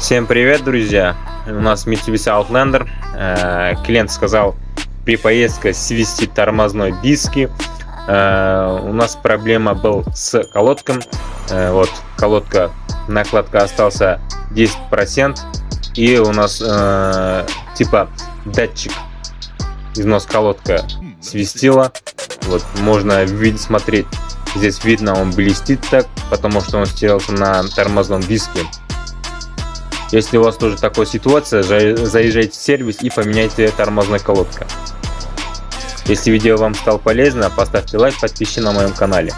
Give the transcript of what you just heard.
Всем привет, друзья! У нас Mitsubishi Outlander. Клиент сказал при поездке свести тормозной диски. У нас проблема была с колодкой. Вот колодка, накладка остался 10%. И у нас типа датчик износ колодка свистила. Вот можно смотреть. Здесь видно, он блестит так, потому что он сделался на тормозном диске. Если у вас тоже такая ситуация, заезжайте в сервис и поменяйте тормозную колодку. Если видео вам стало полезно, поставьте лайк, подпишитесь на моем канале.